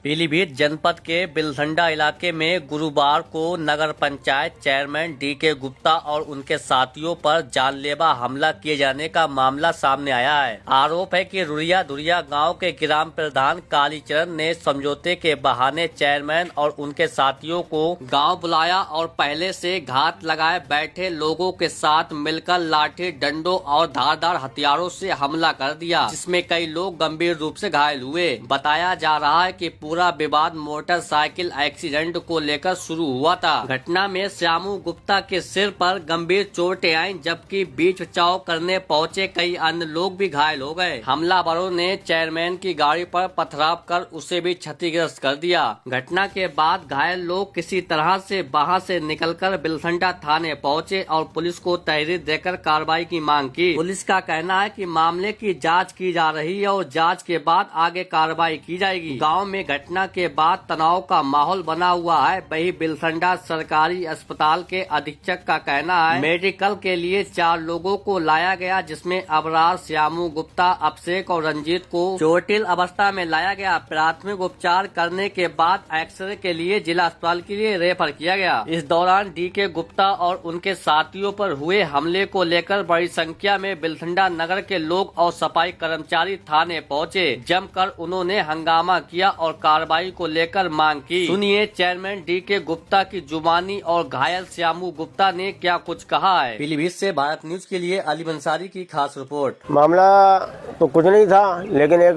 पीलीभीत जनपद के बिलसंडा इलाके में गुरुवार को नगर पंचायत चेयरमैन डीके गुप्ता और उनके साथियों पर जानलेवा हमला किए जाने का मामला सामने आया है। आरोप है कि रुरिया धुरिया गांव के ग्राम प्रधान कालीचरण ने समझौते के बहाने चेयरमैन और उनके साथियों को गांव बुलाया और पहले से घात लगाए बैठे लोगों के साथ मिलकर लाठी डंडों और धारदार हथियारों से हमला कर दिया, जिसमें कई लोग गंभीर रूप से घायल हुए। बताया जा रहा है कि पूरा विवाद मोटरसाइकिल एक्सीडेंट को लेकर शुरू हुआ था। घटना में श्यामू गुप्ता के सिर पर गंभीर चोटें आईं, जबकि बीच बचाव करने पहुंचे कई अन्य लोग भी घायल हो गए। हमलावरों ने चेयरमैन की गाड़ी पर पथराव कर उसे भी क्षतिग्रस्त कर दिया। घटना के बाद घायल लोग किसी तरह से वहां से निकलकर बिलसंडा थाने पहुंचे और पुलिस को तहरीर देकर कार्रवाई की मांग की। पुलिस का कहना है कि मामले की जांच की जा रही है और जांच के बाद आगे कार्रवाई की जाएगी। गांव में घटना के बाद तनाव का माहौल बना हुआ है। वही बिलसंडा सरकारी अस्पताल के अधीक्षक का कहना है मेडिकल के लिए 4 लोगों को लाया गया, जिसमें अबरार, श्यामू गुप्ता, अभिषेक और रंजीत को चोटिल अवस्था में लाया गया। प्राथमिक उपचार करने के बाद एक्सरे के लिए जिला अस्पताल के लिए रेफर किया गया। इस दौरान डीके गुप्ता और उनके साथियों पर हुए हमले को लेकर बड़ी संख्या में बिलसंडा नगर के लोग और सफाई कर्मचारी थाने पहुंचे। जमकर उन्होंने हंगामा किया और कार्रवाई को लेकर मांग की। सुनिए चेयरमैन डीके गुप्ता की जुबानी और घायल श्यामू गुप्ता ने क्या कुछ कहा है। पीलीभीत से भारत न्यूज के लिए अली अंसारी की खास रिपोर्ट। मामला तो कुछ नहीं था, लेकिन एक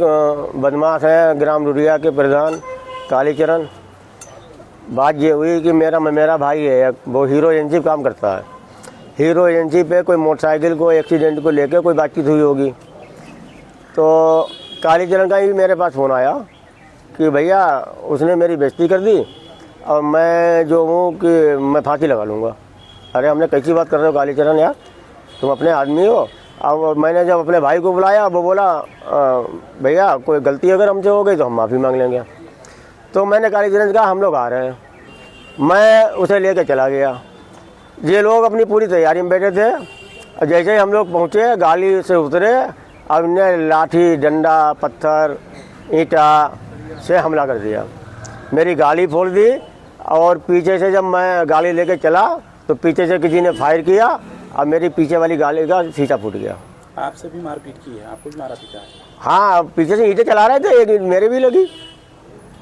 बदमाश है ग्राम रुरिया के प्रधान कालीचरण। बात ये हुई कि मेरा भाई है, वो हीरो एजेंसी काम करता है। हीरो एजेंसी पे कोई मोटरसाइकिल को एक्सीडेंट को लेकर कोई बातचीत हुई होगी, तो कालीचरण का ही मेरे पास फ़ोन आया कि भैया उसने मेरी बेइज्जती कर दी और मैं जो हूँ कि मैं फांसी लगा लूँगा। अरे हमने कैसी बात कर रहे हो कालीचरण यार, तुम अपने आदमी हो। अब मैंने जब अपने भाई को बुलाया, वो बोला भैया कोई गलती अगर हमसे हो गई तो हम माफ़ी मांग लेंगे। तो मैंने कालीचरण से कहा हम लोग आ रहे हैं। मैं उसे लेके चला गया। ये लोग अपनी पूरी तैयारी में बैठे थे और जैसे ही हम लोग पहुँचे गाड़ी से उतरे, अब इन्हें लाठी डंडा पत्थर ईंटा से हमला कर दिया। मेरी गाड़ी फोड़ दी और पीछे से जब मैं गाड़ी लेके चला तो पीछे से किसी ने फायर किया और मेरी पीछे वाली गाड़ी का शीशा फूट गया। आपसे भी मारपीट की है? आपको भी मारा पीटा है? हाँ, पीछे से ईंटें चला रहे थे, एक मेरे भी लगी।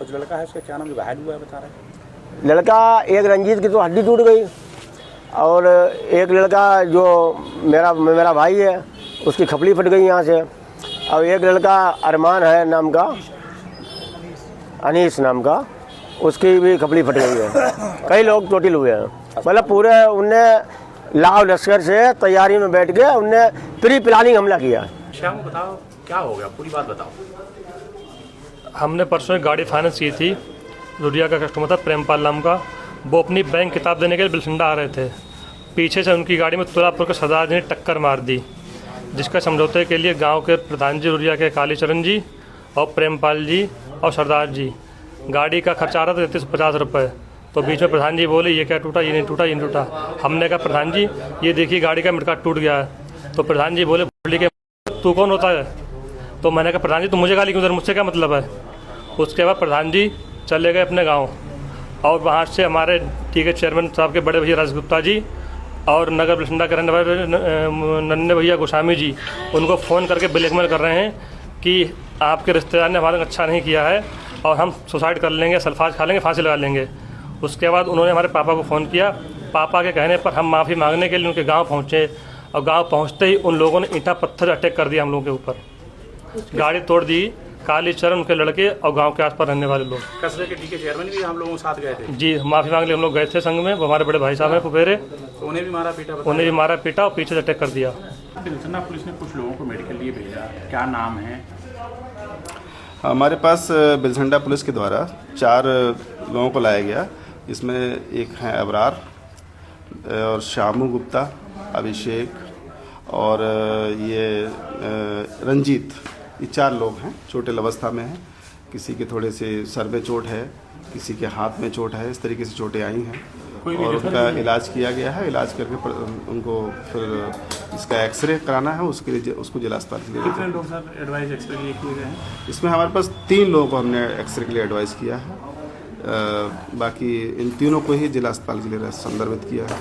और जो लड़का है उसका क्या नाम, जो घायल हुआ है बता रहे हैं? लड़का एक रंजीत की तो हड्डी टूट गई और एक लड़का जो मेरा भाई है उसकी खपली फट गई यहाँ से, और एक लड़का अरमान है नाम का, अनीस नाम का, उसकी भी खपली फट गई है। कई लोग चोटिल हुए हैं। मतलब पूरे उनने लाव लश्कर से तैयारी में बैठ के उनने प्री प्लानिंग हमला किया। श्याम बताओ क्या हो गया, पूरी बात बताओ। हमने परसों एक गाड़ी फाइनेंस की थी, रुरिया का कस्टमर था प्रेमपाल नाम का। वो अपनी बैंक किताब देने के लिए बिलसंडा आ रहे थे। पीछे से उनकी गाड़ी में तुरापुर के सरदार जी ने टक्कर मार दी, जिसका समझौते के लिए गांव के प्रधान जी रुरिया के कालीचरण जी और प्रेमपाल जी और सरदार जी, गाड़ी का खर्चा आ रहा था 3350 रुपये। तो बीच में प्रधान जी बोले ये क्या टूटा, ये नहीं टूटा, ये नहीं टूटा। हमने कहा प्रधान जी ये देखिए गाड़ी का मिटका टूट गया है। तो प्रधान जी बोले के तू कौन होता है? तो मैंने कहा प्रधान जी तुम मुझे गाली क्यों दे रहे, मुझसे क्या मतलब है? उसके बाद प्रधान जी चले गए अपने गाँव और वहाँ से हमारे डीके चेयरमैन साहब के बड़े भैया राज गुप्ता जी और नगर बिलसंडा के रहने वाले नन्हे भैया गोस्वामी जी उनको फ़ोन करके ब्लैकमेल कर रहे हैं कि आपके रिश्तेदार ने हमारा अच्छा नहीं किया है और हम सुसाइड कर लेंगे, सल्फाज खा लेंगे, फांसी लगा लेंगे। उसके बाद उन्होंने हमारे पापा को फ़ोन किया। पापा के कहने पर हम माफ़ी मांगने के लिए उनके गांव पहुंचे और गांव पहुंचते ही उन लोगों ने ईंटा पत्थर अटैक कर दिया हम लोगों के ऊपर। गाड़ी तोड़ दी। कालीचरण उनके लड़के और गांव के आसपास रहने वाले लोग। कस्बे के डीके चेयरमैन भी हम लोगों के साथ गए थे? जी, माफ़ी मांग लिए हम लोग गए थे संग में। वो हमारे बड़े भाई साहब हैं फुफेरे, उन्हें भी मारा पीटा? उन्हें भी मारा पीटा और पीछे से अटैक कर दिया। बिलसंडा पुलिस ने कुछ लोगों को मेडिकल लिए भेजा, क्या नाम है? हमारे पास बिलसंडा पुलिस के द्वारा 4 लोगों को लाया गया। इसमें एक हैं अबरार और श्यामू गुप्ता, अभिषेक और ये रंजीत। ये 4 लोग हैं, चोटिल अवस्था में हैं। किसी के थोड़े से सर में चोट है, किसी के हाथ में चोट है, इस तरीके से चोटें आई हैं। कोई भी और रेफर उनका नहीं? इलाज किया गया है। इलाज करके उनको फिर इसका एक्सरे कराना है, उसके लिए उसको जिला अस्पताल के लिए कितने लोग सर एडवाइस एक्सरे के लिए किए गए हैं? इसमें हमारे पास 3 लोगों को हमने एक्सरे के लिए एडवाइस किया है। बाकी इन तीनों को ही जिला अस्पताल के लिए संदर्भित किया है।